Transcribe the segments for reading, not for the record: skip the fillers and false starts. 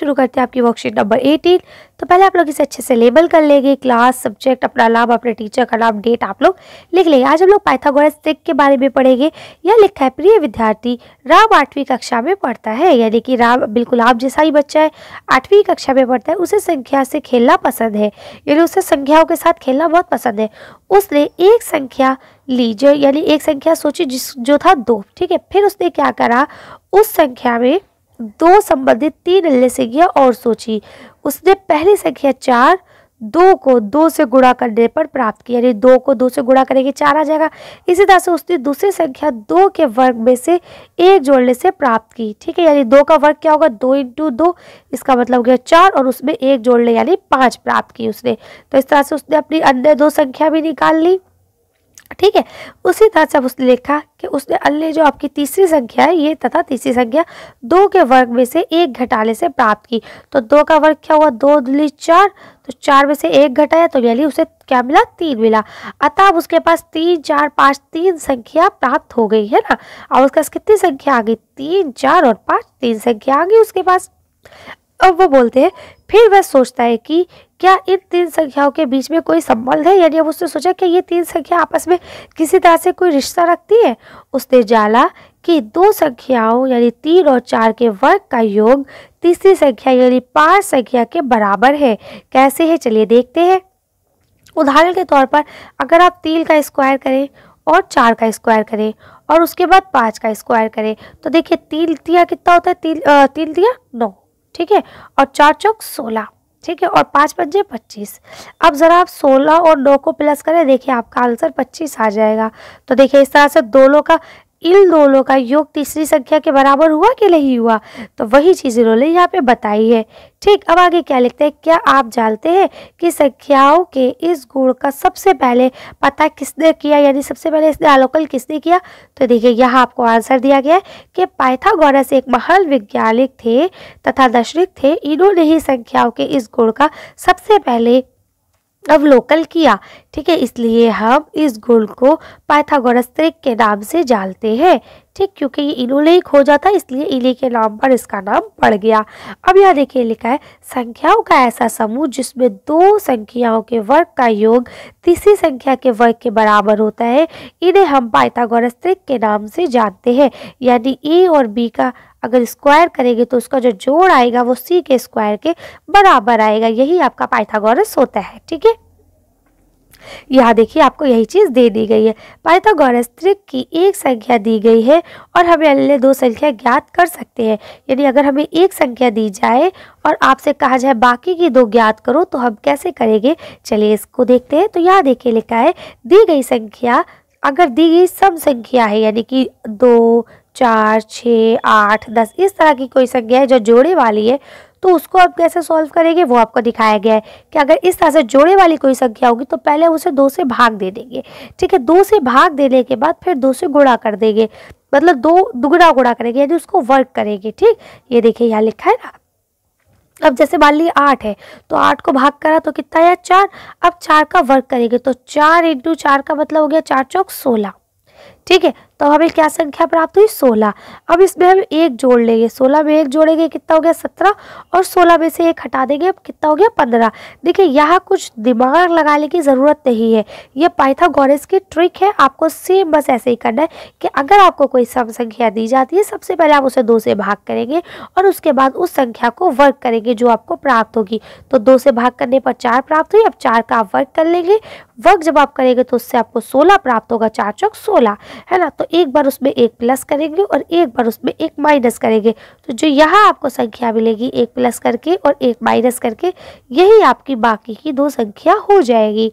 शुरू करते हैं आपकी वर्कशीट नंबर 18। तो पहले आप लोग इसे अच्छे से लेबल कर लेंगे, क्लास, सब्जेक्ट, अपना नाम, अपने टीचर का नाम, डेट आप लोग लिख लेंगे। आज हम लोग पाइथागोरस ट्रिक के बारे में पढ़ेंगे। यह लिखा है, प्रिय विद्यार्थी राम 8वीं कक्षा में पढ़ता है, यानी कि राम बिल्कुल आप जैसा ही बच्चा है, 8वीं कक्षा में पढ़ता है। उसे संख्या से खेलना पसंद है, यानी उसे संख्याओं के साथ खेलना बहुत पसंद है। उसने एक संख्या ली जो यानी एक संख्या सोची जो था 2, ठीक है। फिर उसने क्या करा, उस संख्या में 2 संबंधित 3 अन्य संख्या और सोची। उसने पहली संख्या 4 2 को 2 से गुणा करने पर प्राप्त किया, यानी 2 को 2 से गुणा करेंगे 4 आ जाएगा। इसी तरह से उसने दूसरी संख्या 2 के वर्ग में से 1 जोड़ने से प्राप्त की, ठीक है। यानी 2 का वर्ग क्या होगा, 2 × 2, इसका मतलब हो गया 4, और उसमें 1 जोड़ ले यानी 5 प्राप्त की उसने। तो इस तरह से उसने अपनी अन्य 2 संख्या भी निकाल ली, ठीक है। उसी तरह से अब उसने लिखा कि उसने अन्य जो आपकी तीसरी संख्या है ये तथा तीसरी संख्या 2 के वर्ग में से 1 घटाने से प्राप्त की। तो 2 का वर्ग क्या हुआ, 2 × 2 = 4, तो 4 में से 1 घटाया तो यानी उसे क्या मिला, 3 मिला। अतः अब उसके पास 3 4 5 3 संख्या प्राप्त हो गई है ना। अब उसके पास कितनी संख्या आ गई, 3 4 और 5 3 संख्या आ गई उसके पास। अब वो बोलते हैं, फिर वह सोचता है कि क्या इन 3 संख्याओं के बीच में कोई संबंध है, यानी अब उसने सोचा कि ये 3 संख्या आपस में किसी तरह से कोई रिश्ता रखती है। उसने जाना कि 2 संख्याओं यानी 3 और 4 के वर्ग का योग तीसरी संख्या यानी 5 संख्या के बराबर है। कैसे है, चलिए देखते हैं। उदाहरण के तौर पर अगर आप 3 का स्क्वायर करें और 4 का स्क्वायर करें और उसके बाद 5 का स्क्वायर करें, तो देखिए 3 तिया कितना होता है, 3 तिया 9, ठीक है, और 4 चौक 16, ठीक है, और 5 पंजे 25। अब जरा आप 16 और 9 को प्लस करें, देखिए आपका आंसर 25 आ जाएगा। तो देखिए इस तरह से इन दोनों का योग तीसरी संख्या के बराबर हुआ कि नहीं हुआ, तो वही चीज इन्होंने यहाँ पे बताई है, ठीक। अब आगे क्या लिखते हैं, क्या आप जानते हैं कि संख्याओं के इस गुण का सबसे पहले पता किसने किया, यानी सबसे पहले इसने अवलोकन किसने किया। तो देखिए यहाँ आपको आंसर दिया गया है कि पाइथागोरस एक महान वैज्ञानिक थे तथा दार्शनिक थे। इन्होंने ही संख्याओं के इस गुण का सबसे पहले अवलोकन किया, ठीक है। इसलिए हम इस गुण को पाइथागोरस ट्रिक के नाम से जानते हैं, ठीक, क्योंकि ये इन्होंने ही खोजा था, इसलिए इन्हीं के नाम पर इसका नाम पड़ गया। अब यहाँ देखिए लिखा है, संख्याओं का ऐसा समूह जिसमें 2 संख्याओं के वर्ग का योग तीसरी संख्या के वर्ग के बराबर होता है, इन्हें हम पाइथागोरस ट्रिक के नाम से जानते हैं। यानी ए और बी का अगर स्क्वायर करेंगे तो उसका जो जोड़ आएगा वो सी के स्क्वायर के बराबर आएगा, यही आपका पाइथागोरस होता है, ठीक है। यहाँ देखिए आपको यही चीज दे दी गई है, पाइथागोरस ट्रिक की एक संख्या दी गई है और हमें अन्य 2 संख्या ज्ञात कर सकते हैं। यानी अगर हमें एक संख्या दी जाए और आपसे कहा जाए बाकी की 2 ज्ञात करो, तो हम कैसे करेंगे, चलिए इसको देखते हैं। तो यहाँ देखिए लिखा है, दी गई संख्या अगर दी गई सम संख्या है, यानी कि 2 4 6 8 10 इस तरह की कोई संख्या है जो जोड़े वाली है, तो उसको आप कैसे सॉल्व करेंगे वो आपको दिखाया गया है कि अगर इस तरह से जोड़े वाली कोई संख्या होगी तो पहले उसे 2 से भाग दे देंगे, ठीक है। 2 से भाग देने के बाद फिर 2 से गुणा कर देंगे, मतलब 2 दुगुना गुणा करेंगे, यानी उसको वर्ग करेंगे, ठीक। ये देखिए यहाँ लिखा है ना। अब जैसे मान लीजिए 8 है, तो 8 को भाग करा तो कितना आया, 4। अब 4 का वर्ग करेंगे तो 4 × 4 का मतलब हो गया 4 चौक 16, ठीक है। तो हमें क्या संख्या प्राप्त हुई, 16। अब इसमें हम 1 जोड़ लेंगे, 16 में 1 जोड़ेंगे कितना हो गया, 17, और 16 में से 1 हटा देंगे, अब कितना हो गया, 15। देखिए यहाँ कुछ दिमाग लगाने की ज़रूरत नहीं है, ये पाइथागोरस की ट्रिक है। आपको सेम बस ऐसे ही करना है कि अगर आपको कोई सम संख्या दी जाती है, सबसे पहले आप उसे 2 से भाग करेंगे और उसके बाद उस संख्या को वर्ग करेंगे जो आपको प्राप्त होगी। तो 2 से भाग करने पर 4 प्राप्त हुई, अब 4 का आप वर्ग कर लेंगे, वर्ग जब आप करेंगे तो उससे आपको 16 प्राप्त होगा, 4 चौक 16, है ना। तो एक बार उसमें 1 प्लस करेंगे और एक बार उसमें 1 माइनस करेंगे, तो जो यहाँ आपको संख्या मिलेगी 1 प्लस करके और 1 माइनस करके, यही आपकी बाकी की 2 संख्या हो जाएगी।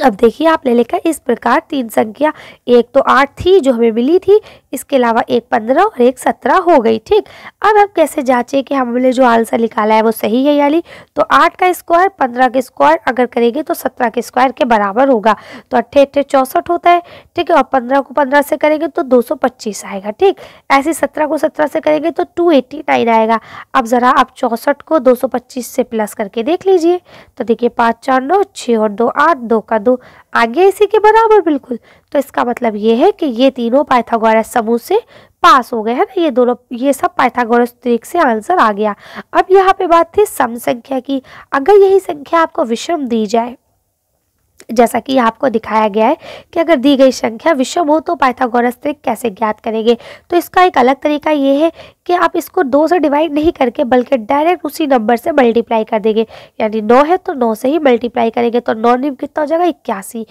अब देखिए आपने लिखा इस प्रकार 3 संख्या, एक तो 8 थी जो हमें मिली थी, इसके अलावा एक 15 और एक 17 हो गई, ठीक। अब हम कैसे जांचें कि हमने जो आंसर निकाला है वो सही है या नहीं। तो 8 का स्क्वायर 15 के स्क्वायर अगर करेंगे तो 17 के स्क्वायर के बराबर होगा, तो 8 8 64 होता है, ठीक है। और 15 को 15 से करेंगे तो 225 आएगा, ठीक। ऐसे 17 को 17 से करेंगे तो 289 आएगा। अब जरा आप 64 को 225 से प्लस करके देख लीजिए, तो देखिए 5 4 9 6 और 2 8, 2 का 2 आगे इसी के बराबर बिल्कुल। तो इसका मतलब ये है कि ये तीनों पाइथागोरस समूह से पास हो गए, है ना। ये दोनों, ये सब पाइथागोरस ट्रिक से आंसर आ गया। अब यहाँ पे बात थी सम संख्या की। अगर यही संख्या आपको विषम दी जाए, जैसा कि आपको दिखाया गया है कि अगर दी गई संख्या विषम हो तो पाइथागोरस ट्रिक कैसे ज्ञात करेंगे। तो इसका एक अलग तरीका ये है कि आप इसको 2 से डिवाइड नहीं करके बल्कि डायरेक्ट उसी नंबर से मल्टीप्लाई कर देंगे। यानी 9 है तो 9 से ही मल्टीप्लाई करेंगे, तो 9 निम्न कितना हो जाएगा 81।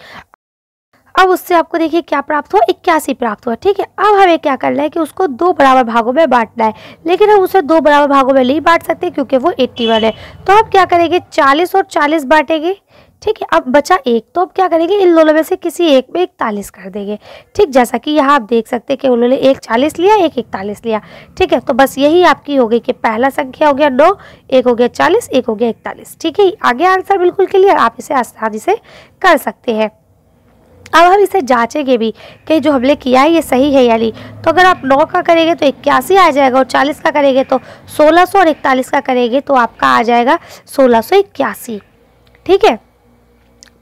अब उससे आपको देखिए क्या प्राप्त हुआ, 81 प्राप्त हुआ। ठीक है, अब हमें क्या करना है कि उसको 2 बराबर भागों में बांटना है, लेकिन हम उसे 2 बराबर भागों में नहीं बांट सकते क्योंकि वो 81 है। तो आप क्या करेंगे, 40 और 40 बांटेंगे। ठीक है, अब बचा 1, तो अब क्या करेंगे, इन दोनों में से किसी एक में 41 कर देंगे। ठीक, जैसा कि यहाँ आप देख सकते हैं कि उन्होंने एक 40 लिया, एक 41 लिया। ठीक है, तो बस यही आपकी हो गई कि पहला संख्या हो गया 9, एक हो गया 40, एक हो गया 41। ठीक है, आगे आंसर बिल्कुल क्लियर, आप इसे आसानी से कर सकते हैं। अब हम इसे जांचेंगे भी कि जो हमने किया है ये सही है या नहीं। तो अगर आप 9 का करेंगे तो 81 आ जाएगा, और 40 का करेंगे तो 1600, और 41 का करेंगे तो आपका आ जाएगा 1681। ठीक है,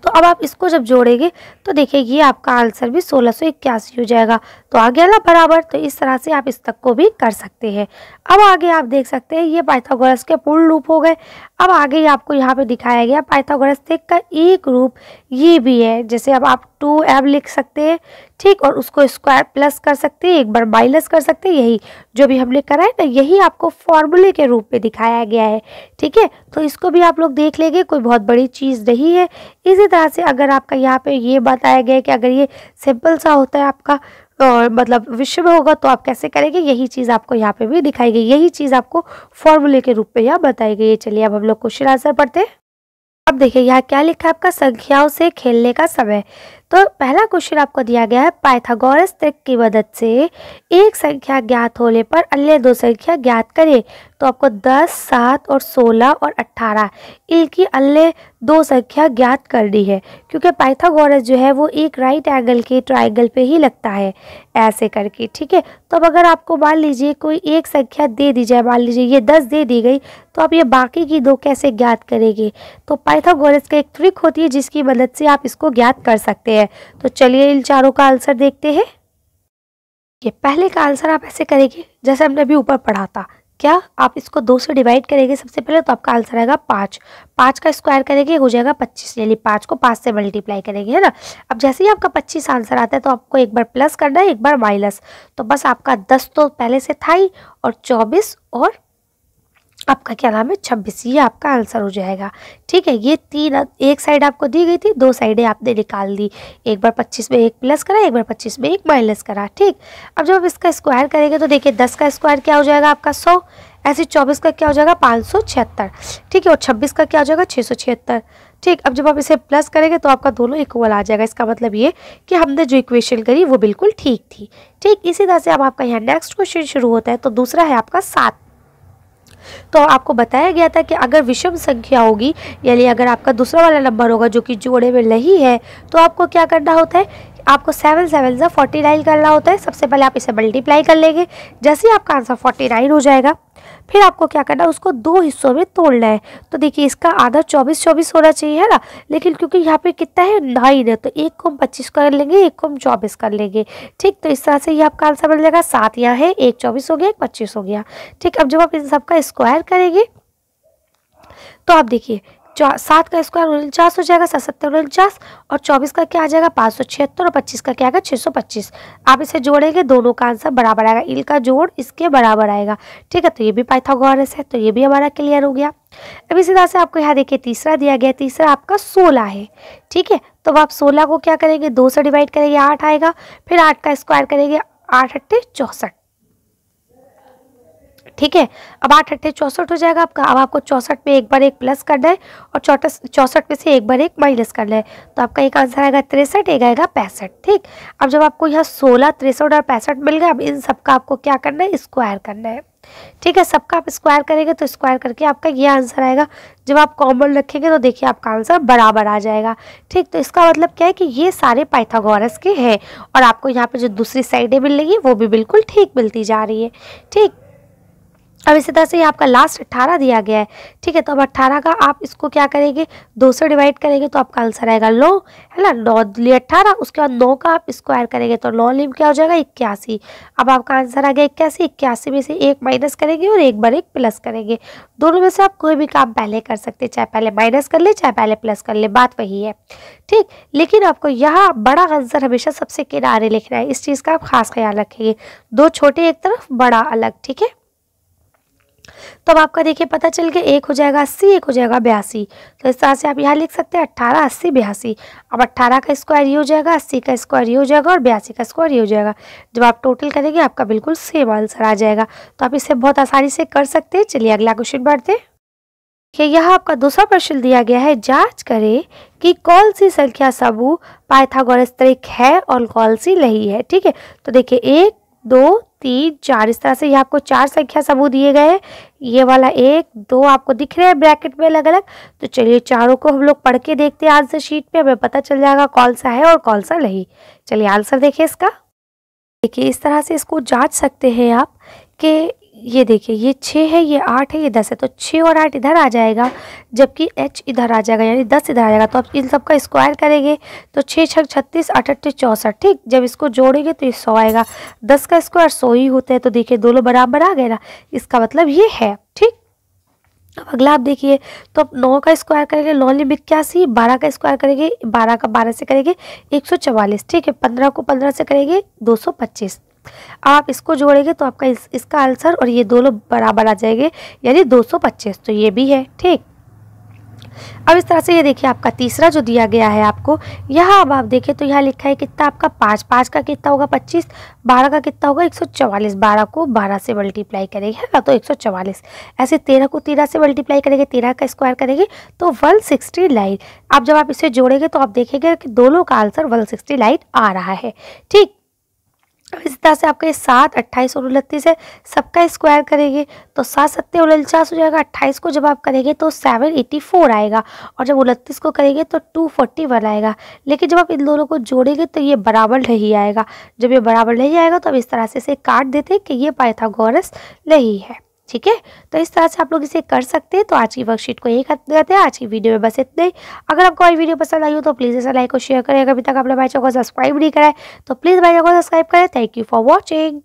तो अब आप इसको जब जोड़ेंगे तो देखिए ये आपका आंसर भी 1681 हो जाएगा। तो आ गया ना बराबर। तो इस तरह से आप इस तक को भी कर सकते हैं। अब आगे आप देख सकते हैं ये पाइथागोरस के पूर्ण रूप हो गए। अब आगे आपको यहाँ पे दिखाया गया पाइथागोरस ट्रिक का एक रूप ये भी है, जैसे अब आप 2m लिख सकते हैं। ठीक, और उसको स्क्वायर प्लस कर सकते हैं, एक बार माइनस कर सकते हैं। यही जो भी हमने करा है ना, यही आपको फॉर्मूले के रूप में दिखाया गया है। ठीक है, तो इसको भी आप लोग देख लेंगे, कोई बहुत बड़ी चीज़ नहीं है। इसी तरह से अगर आपका यहाँ पे ये बताया गया है कि अगर ये सिंपल सा होता है आपका और मतलब विषम में होगा तो आप कैसे करेंगे, यही चीज़ आपको यहाँ पे भी दिखाई गई, यही चीज़ आपको फॉर्मूले के रूप में यहाँ बताई गई है। चलिए अब हम लोग क्वेश्चन आंसर पढ़ते हैं। अब देखिए यहाँ क्या लिखा है आपका, संख्याओं से खेलने का समय। तो पहला क्वेश्चन आपको दिया गया है, पाइथागोरस ट्रिक की मदद से एक संख्या ज्ञात होने पर अन्य 2 संख्या ज्ञात करें। तो आपको 10, 7 और 16 और 18 इनकी अन्य 2 संख्या ज्ञात करनी है, क्योंकि पाइथागोरस जो है वो एक राइट एंगल के ट्राइंगल पे ही लगता है ऐसे करके। ठीक है, तो अब अगर आपको मान लीजिए कोई एक संख्या दे दी जाए, मान लीजिए ये 10 दे दी गई, तो आप ये बाकी की 2 कैसे ज्ञात करेंगे। तो पाइथागोरस का एक ट्रिक होती है जिसकी मदद से आप इसको ज्ञात कर सकते हैं। तो चलिए इन चारों का आंसर देखते हैं। ये पहले का आंसर आप ऐसे करेंगे जैसे हमने अभी ऊपर पढ़ा था। क्या आप इसको 2 से डिवाइड करेंगे सबसे पहले, तो आपका आंसर आएगा 5। 5 का स्क्वायर करेंगे हो जाएगा 25, यानी 5 को 5 से मल्टीप्लाई करेंगे, है ना। अब जैसे ही आपका 25 आंसर आता है तो आपको एक बार प्लस करना है, एक बार माइनस। तो बस आपका 10 तो पहले से था ही, और 24 और आपका क्या नाम है 26, ये आपका आंसर हो जाएगा। ठीक है, ये 3 एक साइड आपको दी गई थी, 2 साइडें आपने निकाल दी। एक बार 25 में एक प्लस करा, एक बार 25 में एक माइनस करा। ठीक, अब जब आप इसका स्क्वायर करेंगे तो देखिए 10 का स्क्वायर क्या हो जाएगा आपका 100, ऐसे 24 का क्या हो जाएगा 576। ठीक है, और 26 का क्या हो जाएगा 676। ठीक, अब जब आप इसे प्लस करेंगे तो आपका दोनों इक्वल आ जाएगा। इसका मतलब ये कि हमने जो इक्वेशन करी वो बिल्कुल ठीक थी। ठीक, इसी तरह से अब आपका यहाँ नेक्स्ट क्वेश्चन शुरू होता है। तो दूसरा है आपका 7। तो आपको बताया गया था कि अगर विषम संख्या होगी, यानी अगर आपका दूसरा वाला नंबर होगा जो कि जोड़े में नहीं है, तो आपको क्या करना होता है, आपको 7 7 से 49 करना होता है। सबसे पहले आप इसे मल्टीप्लाई कर लेंगे, जैसे ही आपका आंसर 49 हो जाएगा, फिर आपको क्या करना है, उसको 2 हिस्सों में तोड़ना है। तो देखिए इसका आधा 24 होना चाहिए, है ना, लेकिन क्योंकि यहाँ पे कितना है 9 है, तो एक को हम 25 कर लेंगे, एक को हम 24 कर लेंगे। ठीक, तो इस तरह से ये आपका आंसर बन जाएगा। 7 यहाँ है, एक 24 हो गया, एक 25 हो गया। ठीक, अब जब आप इन सबका स्क्वायर करेंगे तो आप देखिए 7 का स्क्वायर 49 हो जाएगा, 7 49, और 24 का क्या आ जाएगा 576, और 25 का क्या आएगा 625। आप इसे जोड़ेंगे, दोनों का आंसर बराबर आएगा, इनका जोड़ इसके बराबर आएगा। ठीक है, तो ये भी पाइथागोरस है, तो ये भी हमारा क्लियर हो गया। अब इसी तरह से आपको यहाँ देखिए तीसरा दिया गया, तीसरा आपका 16 है। ठीक है, तो आप 16 को क्या करेंगे, 2 से डिवाइड करेंगे, 8 आएगा, फिर 8 का स्क्वायर करेंगे, 8 8 64। ठीक है, अब 8 8 64 हो जाएगा आपका। अब आपको 64 में एक बार एक प्लस करना है, और 64 में से एक बार एक माइनस करना है। तो आपका एक आंसर आएगा 63, एक आएगा 65। ठीक, अब जब आपको यहाँ 16, 63 और 65 मिल गया, अब इन सबका आपको क्या करना है, स्क्वायर करना है। ठीक है, सबका आप स्क्वायर करेंगे तो स्क्वायर करके आपका ये आंसर आएगा। जब आप कॉमन रखेंगे तो देखिए आपका आंसर बराबर आ जाएगा। ठीक, तो इसका मतलब क्या है कि ये सारे पाइथागोरस के हैं, और आपको यहाँ पे जो दूसरी साइडें मिल रही है वो भी बिल्कुल ठीक मिलती जा रही है। ठीक, अब इसी तरह से ये आपका लास्ट 18 दिया गया है, ठीक है। तो अब 18 का आप इसको क्या करेंगे, 2 से डिवाइड करेंगे तो आपका आंसर आएगा 9, है ना। 9 लिए 18, उसके बाद 9 का आप स्क्वायर करेंगे तो 9 लिम क्या हो जाएगा 81। अब आपका आंसर आ गया 81। 81 में से 1 माइनस करेंगे और 1 बार 1 प्लस करेंगे। दोनों में से आप कोई भी काम पहले कर सकते हैं, चाहे पहले माइनस कर ले चाहे पहले प्लस कर ले, बात वही है, ठीक। लेकिन आपको यहाँ बड़ा आंसर हमेशा सबसे किनारे लिखना है, इस चीज़ का आप खास ख्याल रखेंगे। 2 छोटे एक तरफ, बड़ा अलग, ठीक है। तो अब आपका देखिए पता चल गया, एक हो जाएगा 80, एक हो जाएगा 82। तो इस तरह से आप यहाँ लिख सकते हैं 18, 80, 82। अब 18 का स्क्वायर ये हो जाएगा, 80 का स्क्वायर ये हो जाएगा और 82 का स्क्वायर ये हो जाएगा। जब आप टोटल करेंगे आपका बिल्कुल सेम आंसर आ जाएगा। तो आप इसे बहुत आसानी से कर सकते हैं। चलिए अगला क्वेश्चन बढ़ते हैं। यहाँ आपका दूसरा प्रश्न दिया गया है, जांच करें कि कौन सी संख्या समूह पाइथागोरस त्रिक है और कौन सी नहीं है, ठीक है। तो देखिए 1, 2, 3, 4 इस तरह से यहाँ आपको 4 संख्या समूह दिए गए हैं। ये वाला 1, 2 आपको दिख रहे हैं ब्रैकेट में अलग अलग। तो चलिए चारों को हम लोग पढ़ के देखते हैं आंसर शीट पे, हमें पता चल जाएगा कौन सा है और कौन सा नहीं। चलिए आंसर देखिए इसका। देखिए इस तरह से इसको जांच सकते हैं आप कि ये देखिए ये 6 है, ये 8 है, ये 10 है। तो 6 और 8 इधर आ जाएगा, जबकि h इधर आ जाएगा, यानी 10 इधर आ जाएगा। तो आप इन सब का स्क्वायर करेंगे तो 6 6 36, 8 8 64, ठीक। जब इसको जोड़ेंगे तो ये 100 आएगा। 10 का स्क्वायर 100 ही होता है। तो देखिए दोनों बराबर आ गए ना, इसका मतलब ये है, ठीक। अब अगला आप देखिए, तो अब 9 का स्क्वायर करेंगे 9 लिम 81, 12 का स्क्वायर करेंगे 12 का 12 से करेंगे 144, ठीक है। 15 को 15 से करेंगे 225। आप इसको जोड़ेंगे तो आपका इसका आंसर और ये दोनों बराबर आ जाएंगे, यानी 225। तो ये भी है, ठीक। अब इस तरह से ये देखिए आपका तीसरा जो दिया गया है आपको, यहाँ अब आप देखें तो यहाँ लिखा है कितना आपका 5, 5 का कितना होगा 25, 12 का कितना होगा 144, 12 को 12 से मल्टीप्लाई करेंगे, है ना, तो 144। ऐसे 13 को 13 से मल्टीप्लाई करेंगे, 13 का स्क्वायर करेंगे तो 169। अब जब आप इसे जोड़ेंगे तो आप देखेंगे कि दोनों का आंसर 169 आ रहा है, ठीक। अब इस तरह से आपका ये 7, 28 और 29 है, सबका स्क्वायर करेंगे तो 7 7 49 हो जाएगा। 28 को जब आप करेंगे तो 784 आएगा और जब 29 को करेंगे तो 241 आएगा। लेकिन जब आप इन दोनों को जोड़ेंगे तो ये बराबर नहीं आएगा। जब ये बराबर नहीं आएगा तो अब इस तरह से इसे काट देते हैं कि ये पाइथागोरस नहीं है, ठीक है। तो इस तरह से आप लोग इसे कर सकते हैं। तो आज की वर्कशीट को यही खत्म करते हैं। आज की वीडियो में बस इतना ही। अगर आपको हमारी वीडियो पसंद आई हो तो प्लीज़ इसे लाइक और शेयर करें। अगर अभी तक आपने हमारे चैनल को सब्सक्राइब नहीं करा है तो प्लीज़ हमारे चैनल को सब्सक्राइब करें। Thank you for watching.